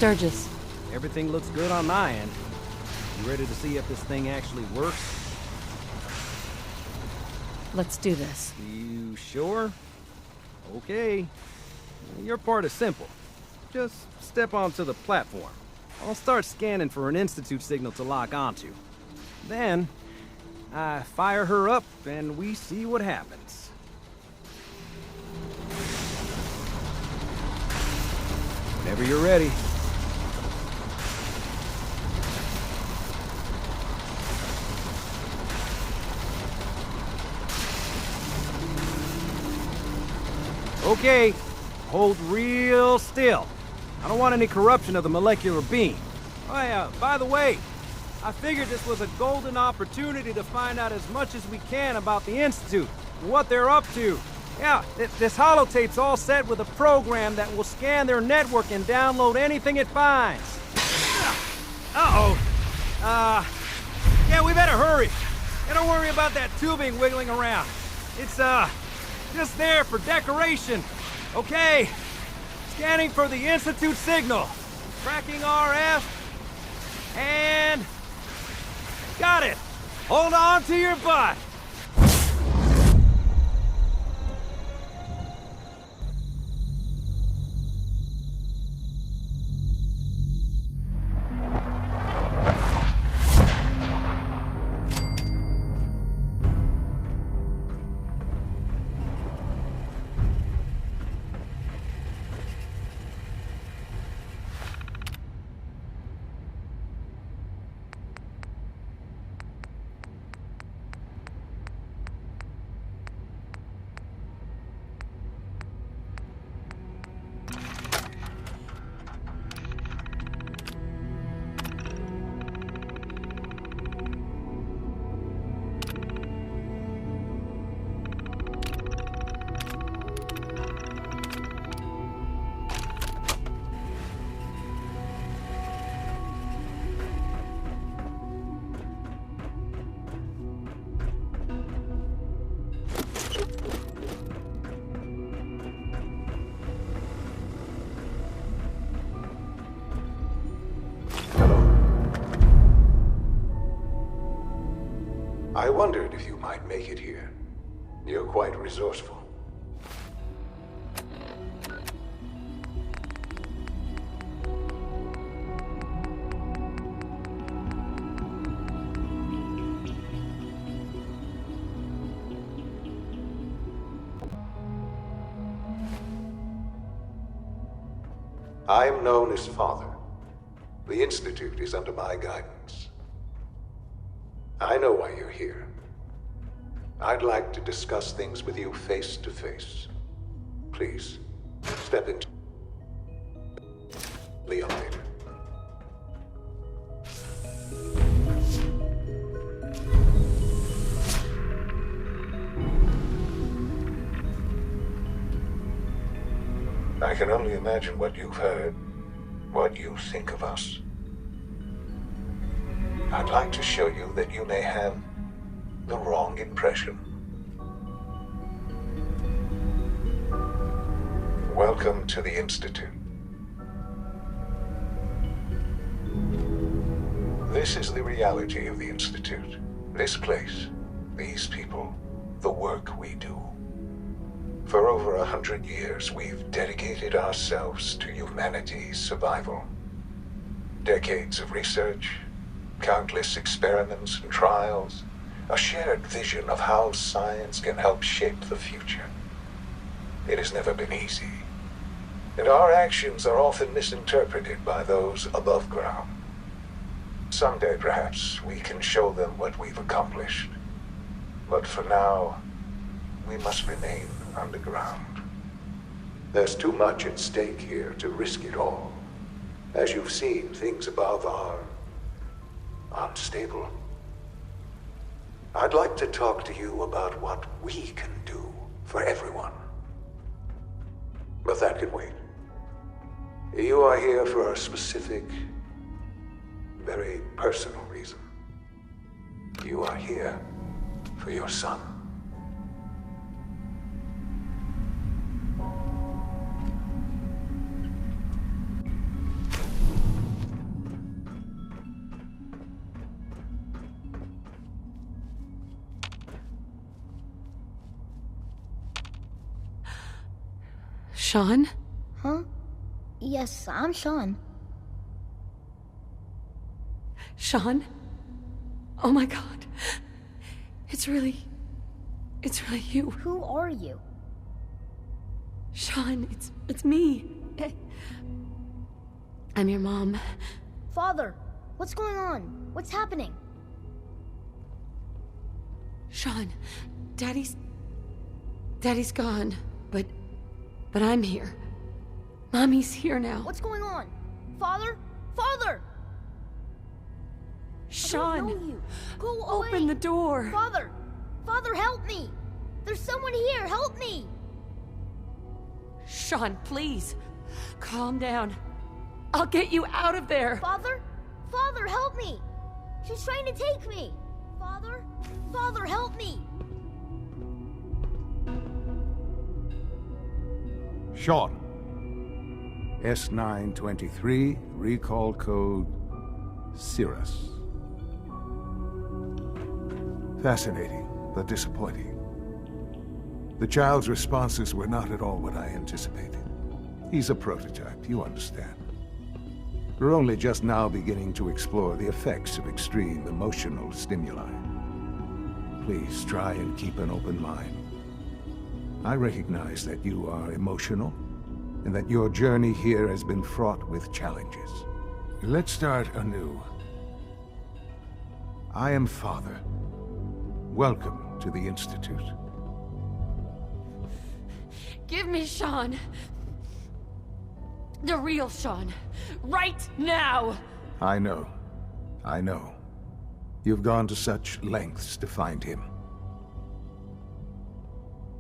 Sturgis. Everything looks good on my end. You ready to see if this thing actually works? Let's do this. You sure? Okay. Your part is simple. Just step onto the platform. I'll start scanning for an Institute signal to lock onto. Then, I fire her up and we see what happens. Whenever you're ready. Okay, hold real still. I don't want any corruption of the molecular beam. Oh yeah, by the way, I figured this was a golden opportunity to find out as much as we can about the Institute and what they're up to. Yeah, this holotape's all set with a program that will scan their network and download anything it finds. Uh-oh. Yeah, we better hurry. And don't worry about that tubing wiggling around. It's, just there for decoration. Okay. Scanning for the Institute signal. Tracking RF. And... got it. Hold on to your butt. I wondered if you might make it here. You're quite resourceful. I am known as Father. The Institute is under my guidance. I know why you're here. I'd like to discuss things with you face to face. Please, step into the elevator. I can only imagine what you've heard, what you think of us. I'd like to show you that you may have the wrong impression. Welcome to the Institute. This is the reality of the Institute. This place, these people, the work we do. For over 100 years, we've dedicated ourselves to humanity's survival. Decades of research, countless experiments and trials, a shared vision of how science can help shape the future. It has never been easy, and our actions are often misinterpreted by those above ground. Someday, perhaps, we can show them what we've accomplished. But for now, we must remain underground. There's too much at stake here to risk it all. As you've seen, things above are unstable. I'd like to talk to you about what we can do for everyone. But that can wait. You are here for a specific, very personal reason. You are here for your son. Sean? Huh? Yes, I'm Sean. Sean? Oh my god. It's really you. Who are you? Sean, it's me. I'm your mom. Father, what's going on? What's happening? Sean, Daddy's gone, but I'm here. Mommy's here now. What's going on? Father? Father! Sean, I don't know you. Go away. open the door. Father! Father, help me! There's someone here, help me! Sean, please. Calm down. I'll get you out of there. Father? Father, help me! She's trying to take me! Father? Father, help me! Sean. S923, recall code Cirrus. Fascinating, but disappointing. The child's responses were not at all what I anticipated. He's a prototype, you understand. We're only just now beginning to explore the effects of extreme emotional stimuli. Please try and keep an open mind. I recognize that you are emotional, and that your journey here has been fraught with challenges. Let's start anew. I am Father. Welcome to the Institute. Give me Sean. The real Sean. Right now! I know. I know. You've gone to such lengths to find him.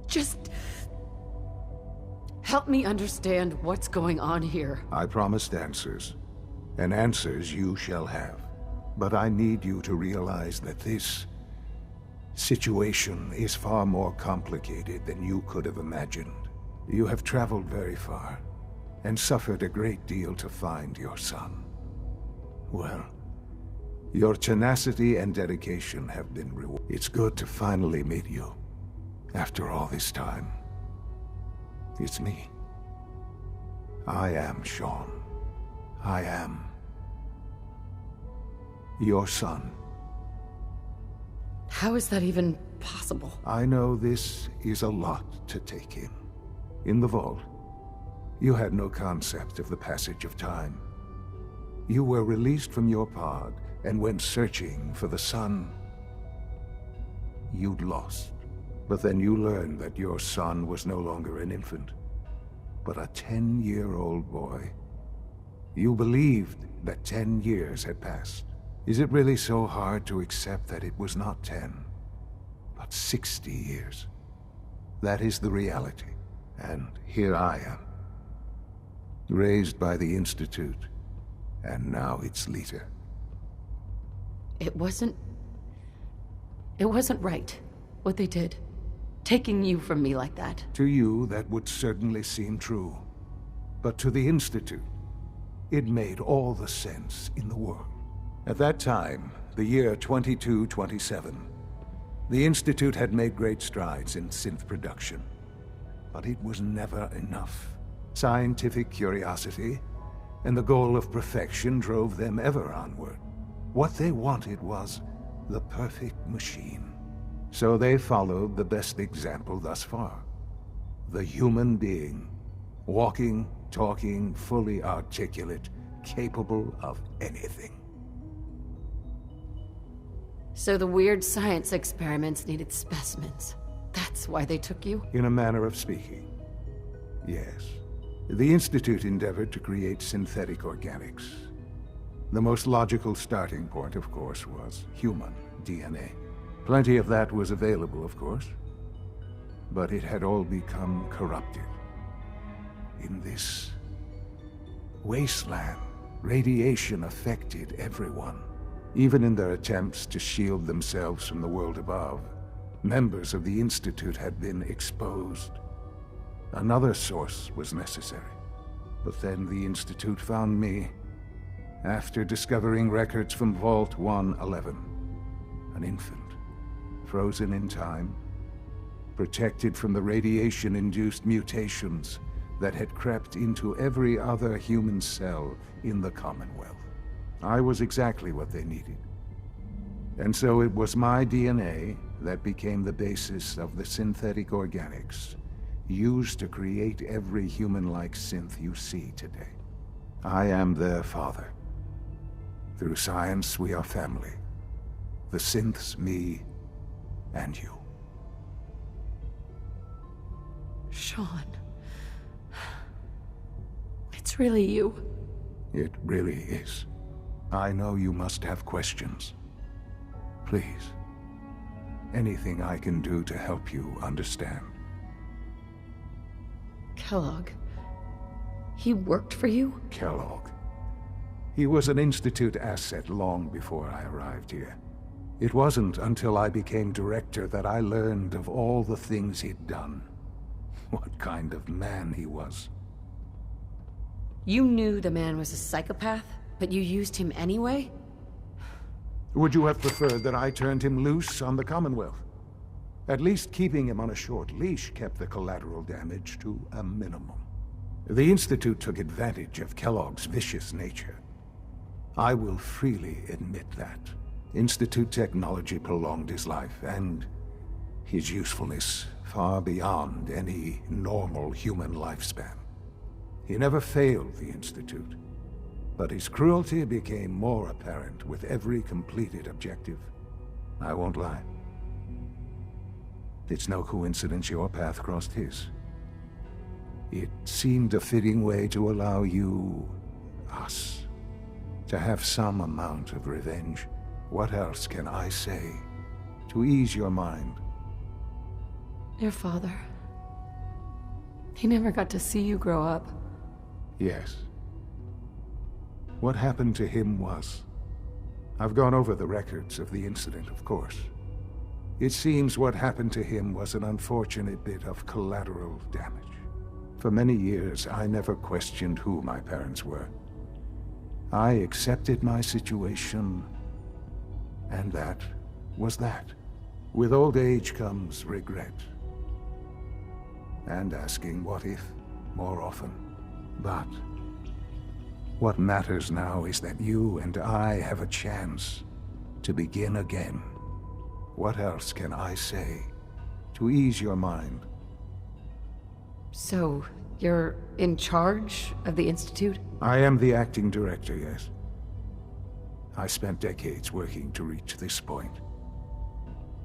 Just help me understand what's going on here. I promised answers, and answers you shall have. But I need you to realize that this situation is far more complicated than you could have imagined. You have traveled very far, and suffered a great deal to find your son. Well, your tenacity and dedication have been rewarded. It's good to finally meet you, after all this time. It's me. I am Sean. I am your son. How is that even possible? I know this is a lot to take in. In the vault, you had no concept of the passage of time. You were released from your pod and went searching for the son you'd lost. But then you learned that your son was no longer an infant, but a 10-year-old boy. You believed that 10 years had passed. Is it really so hard to accept that it was not 10, but 60 years? That is the reality, and here I am. Raised by the Institute, and now its leader. It wasn't right, what they did. Taking you from me like that. To you, that would certainly seem true. But to the Institute, it made all the sense in the world. At that time, the year 2227, the Institute had made great strides in synth production. But it was never enough. Scientific curiosity and the goal of perfection drove them ever onward. What they wanted was the perfect machine. So they followed the best example thus far. The human being. Walking, talking, fully articulate, capable of anything. So the weird science experiments needed specimens. That's why they took you? In a manner of speaking, yes. The Institute endeavored to create synthetic organics. The most logical starting point, of course, was human DNA. Plenty of that was available, of course, but it had all become corrupted. In this wasteland, radiation affected everyone. Even in their attempts to shield themselves from the world above, members of the Institute had been exposed. Another source was necessary. But then the Institute found me, after discovering records from Vault 111. An infant, frozen in time, protected from the radiation-induced mutations that had crept into every other human cell in the Commonwealth. I was exactly what they needed. And so it was my DNA that became the basis of the synthetic organics used to create every human-like synth you see today. I am their father. Through science, we are family. The synths, me, and you. Sean. It's really you. It really is. I know you must have questions. Please. Anything I can do to help you understand. Kellogg. He worked for you? Kellogg. He was an Institute asset long before I arrived here. It wasn't until I became director that I learned of all the things he'd done. What kind of man he was. You knew the man was a psychopath, but you used him anyway? Would you have preferred that I turned him loose on the Commonwealth? At least keeping him on a short leash kept the collateral damage to a minimum. The Institute took advantage of Kellogg's vicious nature. I will freely admit that. Institute technology prolonged his life, and his usefulness far beyond any normal human lifespan. He never failed the Institute, but his cruelty became more apparent with every completed objective. I won't lie. It's no coincidence your path crossed his. It seemed a fitting way to allow you, us, to have some amount of revenge. What else can I say to ease your mind? Your father. He never got to see you grow up. Yes. What happened to him was... I've gone over the records of the incident, of course. It seems what happened to him was an unfortunate bit of collateral damage. For many years, I never questioned who my parents were. I accepted my situation, and that was that. With old age comes regret. And asking what if more often. But what matters now is that you and I have a chance to begin again. What else can I say to ease your mind? So, you're in charge of the Institute? I am the acting director, yes. I spent decades working to reach this point.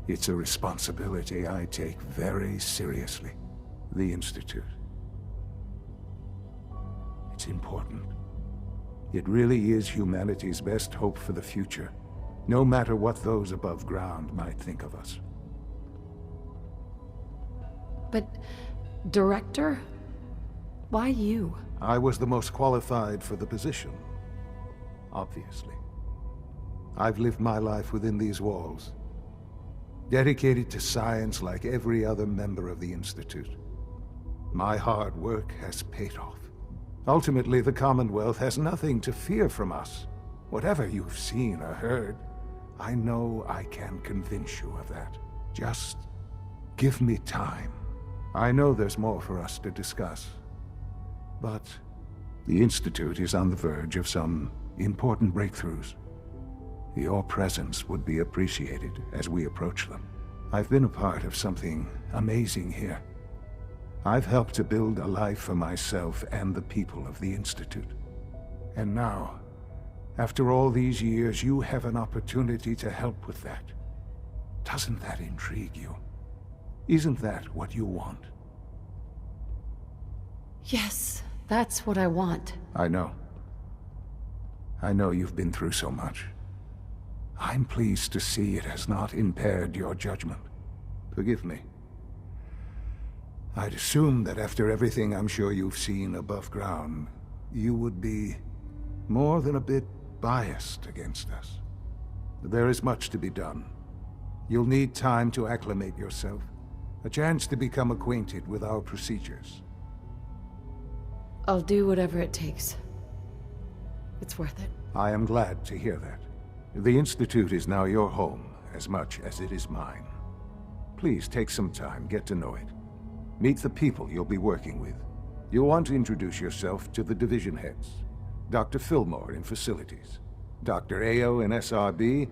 It's a responsibility I take very seriously. The Institute. It's important. It really is humanity's best hope for the future, no matter what those above ground might think of us. But... Director? Why you? I was the most qualified for the position. Obviously. I've lived my life within these walls, dedicated to science like every other member of the Institute. My hard work has paid off. Ultimately, the Commonwealth has nothing to fear from us. Whatever you've seen or heard, I know I can convince you of that. Just give me time. I know there's more for us to discuss. But the Institute is on the verge of some important breakthroughs. Your presence would be appreciated as we approach them. I've been a part of something amazing here. I've helped to build a life for myself and the people of the Institute. And now, after all these years, you have an opportunity to help with that. Doesn't that intrigue you? Isn't that what you want? Yes, that's what I want. I know. I know you've been through so much. I'm pleased to see it has not impaired your judgment. Forgive me. I'd assume that after everything I'm sure you've seen above ground, you would be more than a bit biased against us. There is much to be done. You'll need time to acclimate yourself, a chance to become acquainted with our procedures. I'll do whatever it takes. It's worth it. I am glad to hear that. The Institute is now your home, as much as it is mine. Please take some time, get to know it. Meet the people you'll be working with. You'll want to introduce yourself to the division heads. Dr. Fillmore in Facilities, Dr. Ayo in SRB,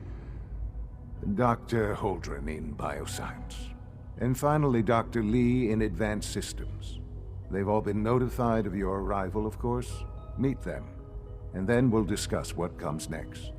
Dr. Holdren in Bioscience, and finally Dr. Lee in Advanced Systems. They've all been notified of your arrival, of course. Meet them, and then we'll discuss what comes next.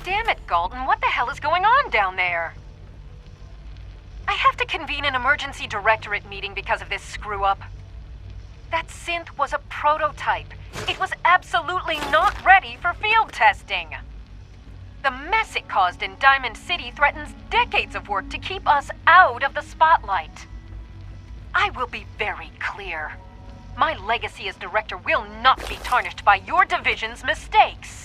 Damn it, Galton, what the hell is going on down there? I have to convene an emergency directorate meeting because of this screw-up. That synth was a prototype. It was absolutely not ready for field testing. The mess it caused in Diamond City threatens decades of work to keep us out of the spotlight. I will be very clear. My legacy as director will not be tarnished by your division's mistakes.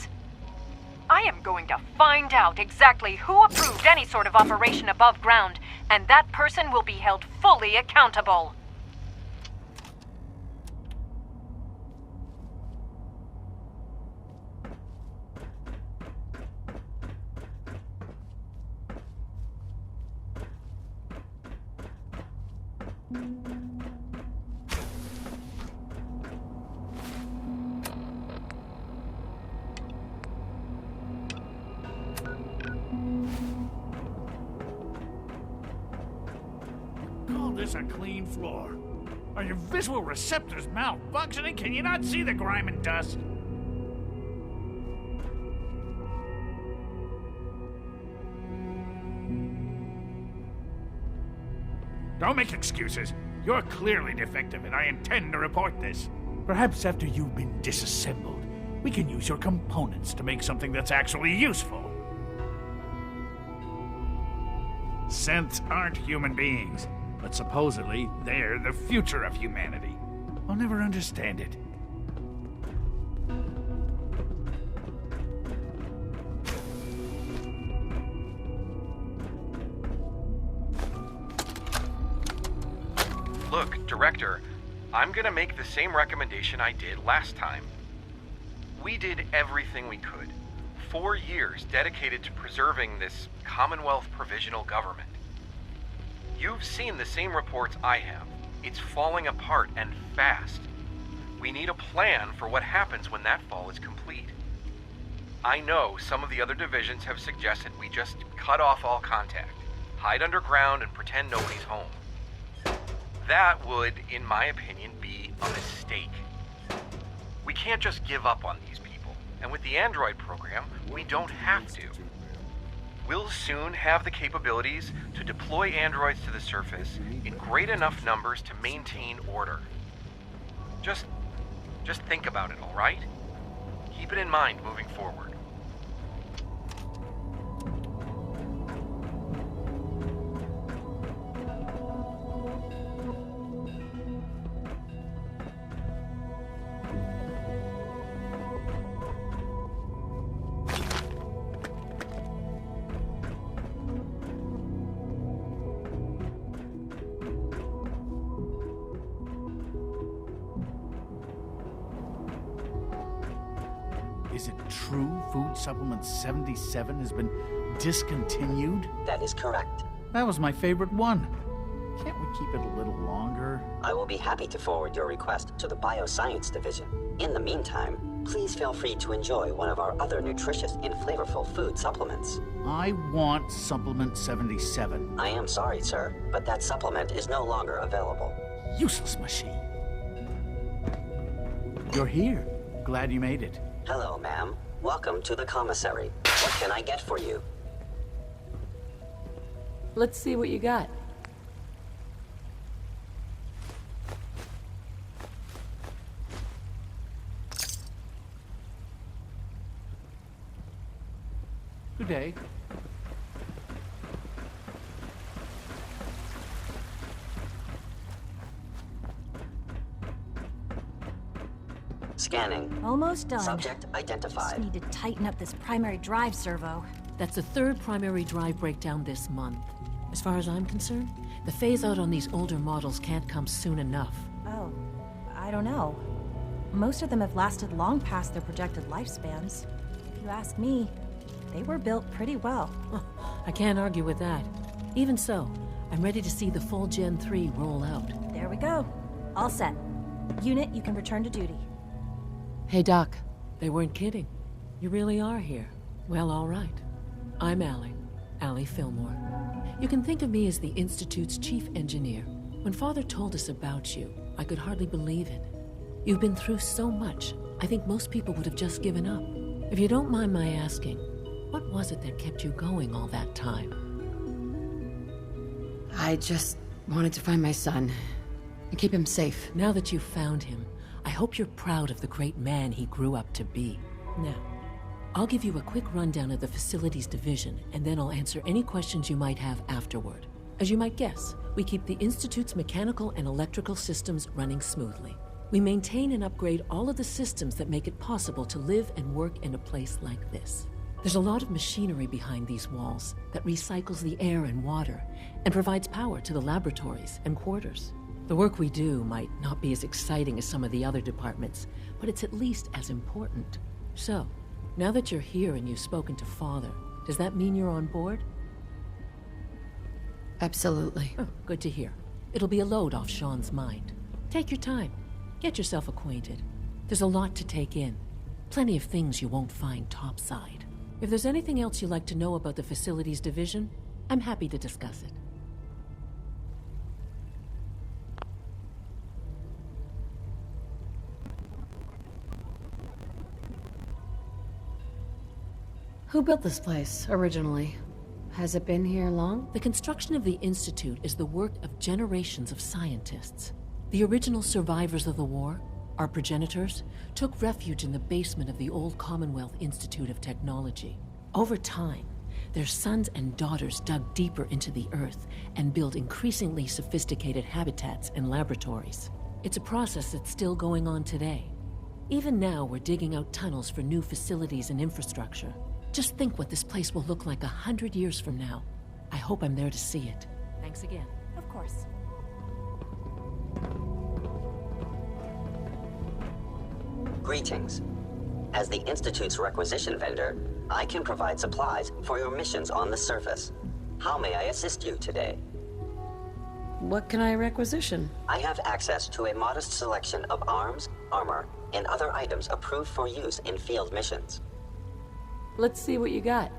I am going to find out exactly who approved any sort of operation above ground, and that person will be held fully accountable. Call this a clean floor? Are your visual receptors malfunctioning? Can you not see the grime and dust? Don't make excuses. You're clearly defective, and I intend to report this. Perhaps after you've been disassembled, we can use your components to make something that's actually useful. Synths aren't human beings, but supposedly they're the future of humanity. I'll never understand it. Look, Director, I'm gonna make the same recommendation I did last time. We did everything we could. 4 years dedicated to preserving this Commonwealth provisional government. You've seen the same reports I have. It's falling apart and fast. We need a plan for what happens when that fall is complete. I know some of the other divisions have suggested we just cut off all contact, hide underground and pretend nobody's home. That would, in my opinion, be a mistake. We can't just give up on these people, and with the Android program, we don't have to. We'll soon have the capabilities to deploy androids to the surface in great enough numbers to maintain order. Just think about it, all right? Keep it in mind moving forward. Is it true Food Supplement 77 has been discontinued? That is correct. That was my favorite one. Can't we keep it a little longer? I will be happy to forward your request to the Bioscience Division. In the meantime, please feel free to enjoy one of our other nutritious and flavorful food supplements. I want Supplement 77. I am sorry, sir, but that supplement is no longer available. Useless machine. You're here. Glad you made it. Hello, ma'am. Welcome to the commissary. What can I get for you? Let's see what you got. Good day. Scanning. Almost done. Subject identified. Just need to tighten up this primary drive servo. That's the third primary drive breakdown this month. As far as I'm concerned, the phase-out on these older models can't come soon enough. Oh, I don't know. Most of them have lasted long past their projected lifespans. If you ask me, they were built pretty well. I can't argue with that. Even so, I'm ready to see the full Gen 3 roll out. There we go. All set. Unit, you can return to duty. Hey, Doc. They weren't kidding. You really are here. Well, all right. I'm Allie Fillmore. You can think of me as the Institute's chief engineer. When Father told us about you, I could hardly believe it. You've been through so much, I think most people would have just given up. If you don't mind my asking, what was it that kept you going all that time? I just wanted to find my son and keep him safe. Now that you've found him, I hope you're proud of the great man he grew up to be. Now, I'll give you a quick rundown of the facilities division, and then I'll answer any questions you might have afterward. As you might guess, we keep the Institute's mechanical and electrical systems running smoothly. We maintain and upgrade all of the systems that make it possible to live and work in a place like this. There's a lot of machinery behind these walls that recycles the air and water and provides power to the laboratories and quarters. The work we do might not be as exciting as some of the other departments, but it's at least as important. So, now that you're here and you've spoken to Father, does that mean you're on board? Absolutely. Oh, good to hear. It'll be a load off Sean's mind. Take your time. Get yourself acquainted. There's a lot to take in. Plenty of things you won't find topside. If there's anything else you'd like to know about the facilities division, I'm happy to discuss it. Who built this place, originally? Has it been here long? The construction of the Institute is the work of generations of scientists. The original survivors of the war, our progenitors, took refuge in the basement of the old Commonwealth Institute of Technology. Over time, their sons and daughters dug deeper into the earth and built increasingly sophisticated habitats and laboratories. It's a process that's still going on today. Even now, we're digging out tunnels for new facilities and infrastructure. Just think what this place will look like 100 years from now. I hope I'm there to see it. Thanks again. Of course. Greetings. As the Institute's requisition vendor, I can provide supplies for your missions on the surface. How may I assist you today? What can I requisition? I have access to a modest selection of arms, armor, and other items approved for use in field missions. Let's see what you got.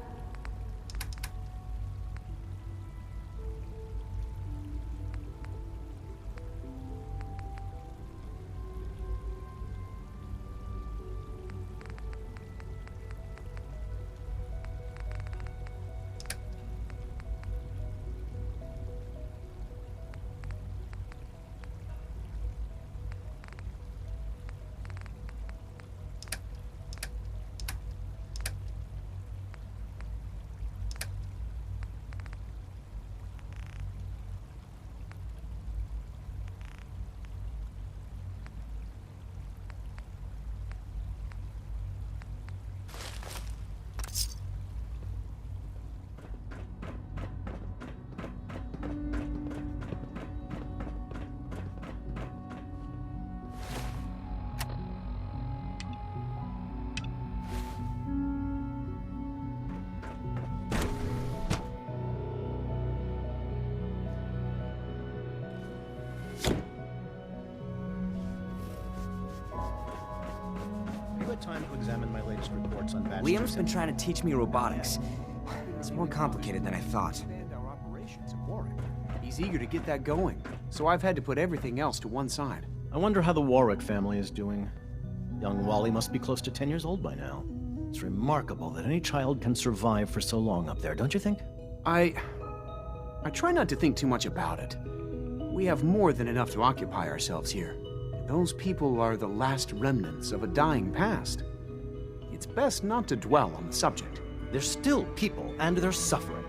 have time to examine my latest reports on batch Liam's been trying to teach me robotics. It's more complicated than I thought. He's eager to get that going, so I've had to put everything else to one side. I wonder how the Warwick family is doing. Young Wally must be close to 10 years old by now. It's remarkable that any child can survive for so long up there, don't you think? I try not to think too much about it. We have more than enough to occupy ourselves here. And those people are the last remnants of a dying past. It's best not to dwell on the subject. They're still people, and they're suffering.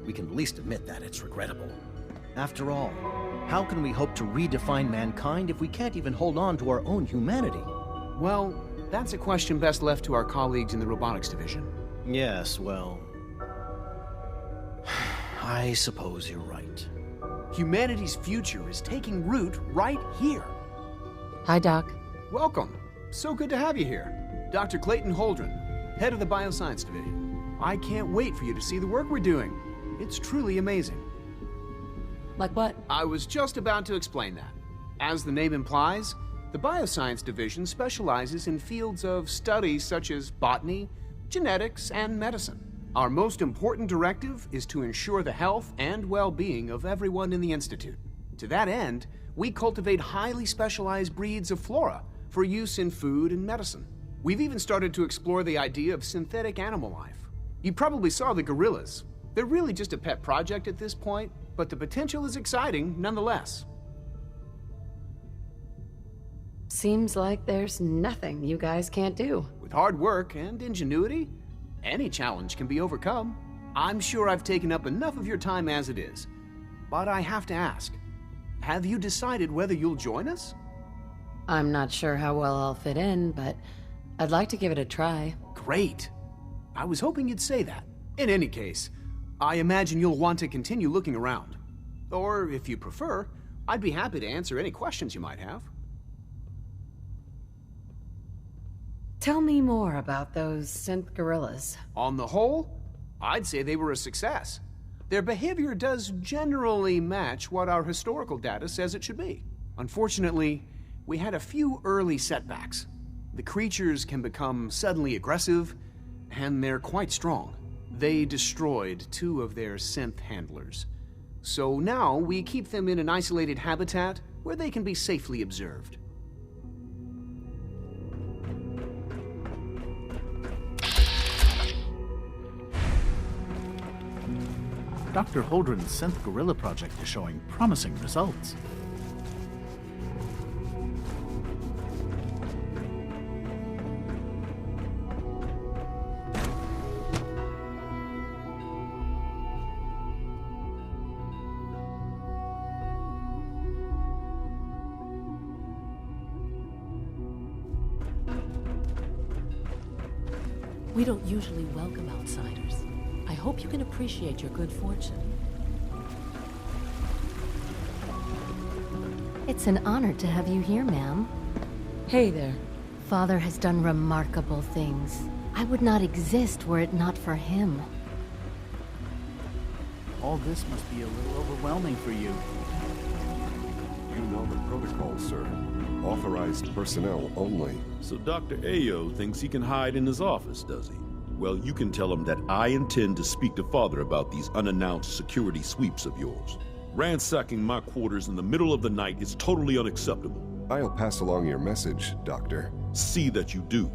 We can at least admit that it's regrettable. After all, how can we hope to redefine mankind if we can't even hold on to our own humanity? Well, that's a question best left to our colleagues in the robotics division. Yes, well... I suppose you're right. Humanity's future is taking root right here. Hi, Doc. Welcome. So good to have you here. Dr. Clayton Holdren, head of the Bioscience Division. I can't wait for you to see the work we're doing. It's truly amazing. Like what? I was just about to explain that. As the name implies, the Bioscience Division specializes in fields of study such as botany, genetics, and medicine. Our most important directive is to ensure the health and well-being of everyone in the Institute. To that end, we cultivate highly specialized breeds of flora for use in food and medicine. We've even started to explore the idea of synthetic animal life. You probably saw the gorillas. They're really just a pet project at this point, but the potential is exciting nonetheless. Seems like there's nothing you guys can't do. With hard work and ingenuity, any challenge can be overcome. I'm sure I've taken up enough of your time as it is. But I have to ask, have you decided whether you'll join us? I'm not sure how well I'll fit in, but I'd like to give it a try. Great. I was hoping you'd say that. In any case, I imagine you'll want to continue looking around. Or, if you prefer, I'd be happy to answer any questions you might have. Tell me more about those synth gorillas. On the whole, I'd say they were a success. Their behavior does generally match what our historical data says it should be. Unfortunately, we had a few early setbacks. The creatures can become suddenly aggressive, and they're quite strong. They destroyed 2 of their synth handlers. So now we keep them in an isolated habitat where they can be safely observed. Dr. Holdren's synth gorilla project is showing promising results. We don't usually welcome outsiders. I hope you can appreciate your good fortune. It's an honor to have you here, ma'am. Hey there. Father has done remarkable things. I would not exist were it not for him. All this must be a little overwhelming for you. You know the protocol, sir. Authorized personnel only. So Dr. Ayo thinks he can hide in his office, does he? Well, you can tell him that I intend to speak to Father about these unannounced security sweeps of yours. Ransacking my quarters in the middle of the night is totally unacceptable. I'll pass along your message, Doctor. See that you do.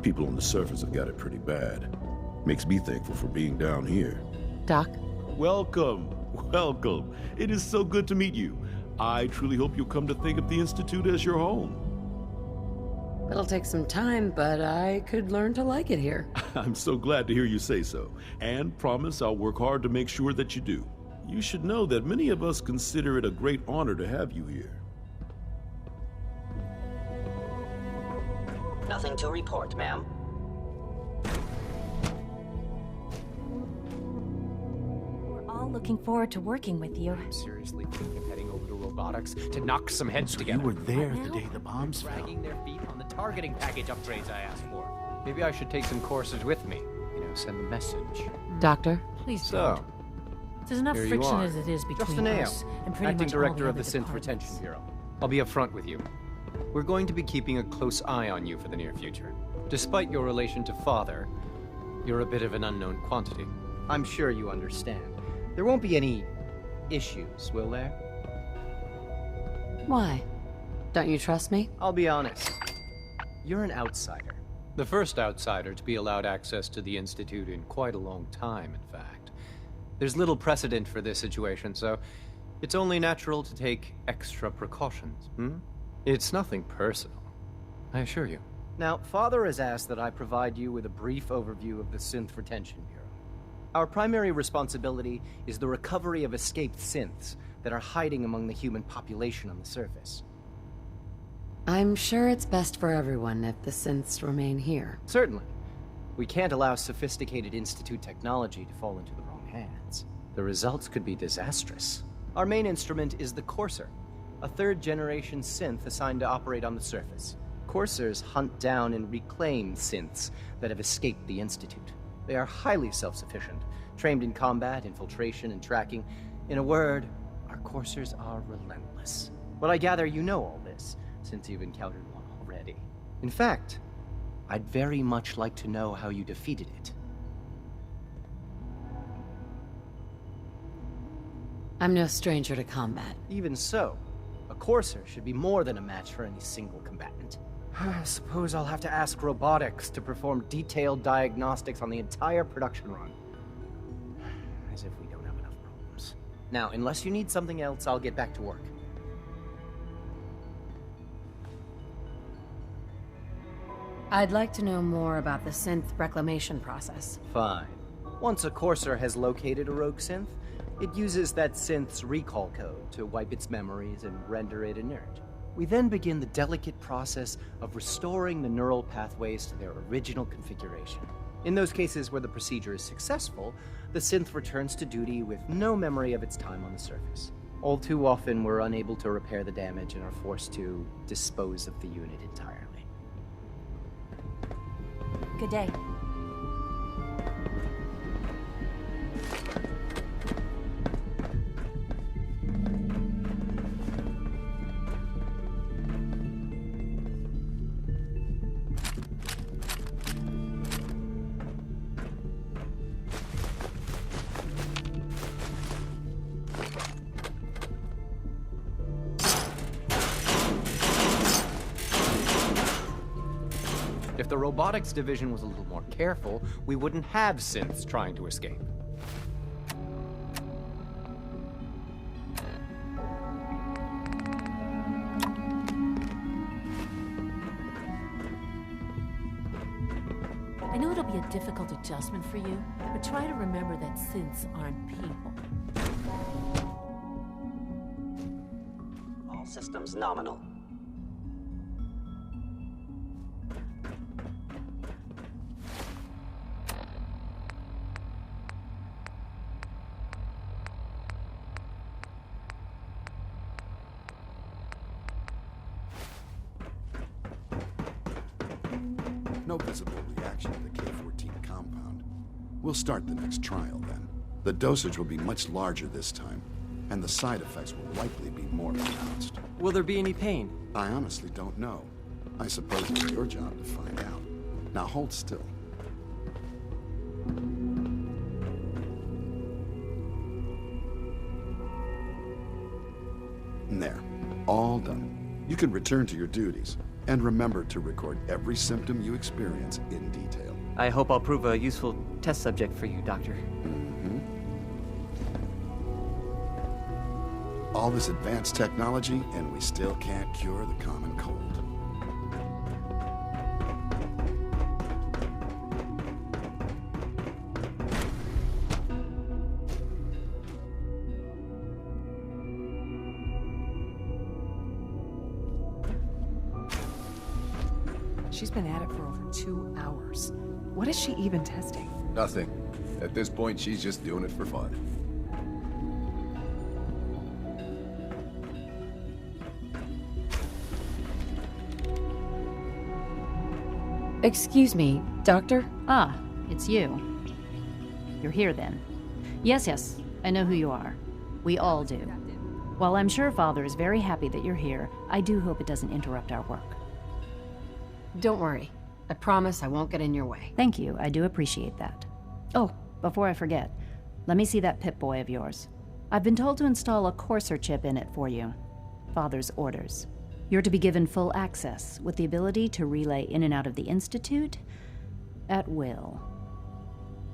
People on the surface have got it pretty bad. Makes me thankful for being down here. Doc? Welcome. Welcome. It is so good to meet you. I truly hope you'll come to think of the Institute as your home. It'll take some time, but I could learn to like it here. I'm so glad to hear you say so, and promise I'll work hard to make sure that you do. You should know that many of us consider it a great honor to have you here. Nothing to report, ma'am. We're all looking forward to working with you. I'm seriously thinking of heading over to robotics to knock some heads together. You were there the day the bombs fell. Dragging their feet on the targeting package upgrades I asked for. Maybe I should take some courses with me. You know, send a message. Doctor? Please So, don't. There's enough here you friction are. as it is between Justin Ayo, us and pretty Acting much Director all of the other Synth departments. Retention Bureau. I'll be up front with you. We're going to be keeping a close eye on you for the near future. Despite your relation to Father, you're a bit of an unknown quantity. I'm sure you understand. There won't be any issues, will there? Why? Don't you trust me? I'll be honest. You're an outsider. The first outsider to be allowed access to the Institute in quite a long time, in fact. There's little precedent for this situation, so it's only natural to take extra precautions, It's nothing personal, I assure you. Now, Father has asked that I provide you with a brief overview of the Synth Retention Bureau. Our primary responsibility is the recovery of escaped synths that are hiding among the human population on the surface. I'm sure it's best for everyone if the synths remain here. Certainly. We can't allow sophisticated Institute technology to fall into the wrong hands. The results could be disastrous. Our main instrument is the Courser, a third-generation synth assigned to operate on the surface. Coursers hunt down and reclaim synths that have escaped the Institute. They are highly self-sufficient, trained in combat, infiltration, and tracking. In a word, our Coursers are relentless. But I gather you know all this, since you've encountered one already. In fact, I'd very much like to know how you defeated it. I'm no stranger to combat. Even so, a Courser should be more than a match for any single combatant. I suppose I'll have to ask robotics to perform detailed diagnostics on the entire production run. As if we don't have enough problems. Now, unless you need something else, I'll get back to work. I'd like to know more about the synth reclamation process. Fine. Once a Courser has located a rogue synth, it uses that synth's recall code to wipe its memories and render it inert. We then begin the delicate process of restoring the neural pathways to their original configuration. In those cases where the procedure is successful, the synth returns to duty with no memory of its time on the surface. All too often, we're unable to repair the damage and are forced to dispose of the unit entirely. Good day. If the robotics division was a little more careful, we wouldn't have synths trying to escape. I know it'll be a difficult adjustment for you, but try to remember that synths aren't people. All systems nominal. No visible reaction to the K-14 compound. We'll start the next trial then. The dosage will be much larger this time, and the side effects will likely be more pronounced. Will there be any pain? I honestly don't know. I suppose it's your job to find out. Now hold still. There. All done. You can return to your duties. And remember to record every symptom you experience in detail. I hope I'll prove a useful test subject for you, Doctor. All this advanced technology, and we still can't cure the common cold. She's been at it for over 2 hours. What is she even testing? Nothing. At this point, she's just doing it for fun. Excuse me, Doctor? Ah, it's you. You're here then. Yes, I know who you are. We all do. While I'm sure Father is very happy that you're here, I do hope it doesn't interrupt our work. Don't worry. I promise I won't get in your way. Thank you, I do appreciate that. Oh, before I forget, let me see that Pip-Boy of yours. I've been told to install a Courser chip in it for you. Father's orders. You're to be given full access, with the ability to relay in and out of the Institute at will.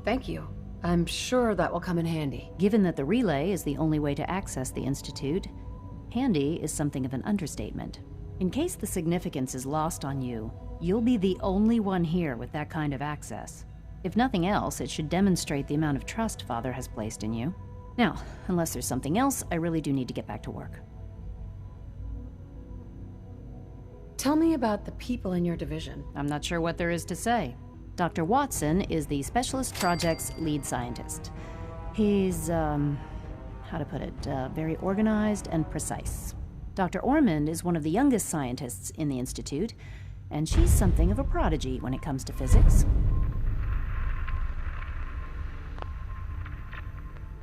Thank you. I'm sure that will come in handy. Given that the relay is the only way to access the Institute, handy is something of an understatement. In case the significance is lost on you, you'll be the only one here with that kind of access. If nothing else, it should demonstrate the amount of trust Father has placed in you. Now, unless there's something else, I really do need to get back to work. Tell me about the people in your division. I'm not sure what there is to say. Dr. Watson is the Specialist Project's lead scientist. He's, how to put it, very organized and precise. Dr. Ormond is one of the youngest scientists in the Institute, and she's something of a prodigy when it comes to physics.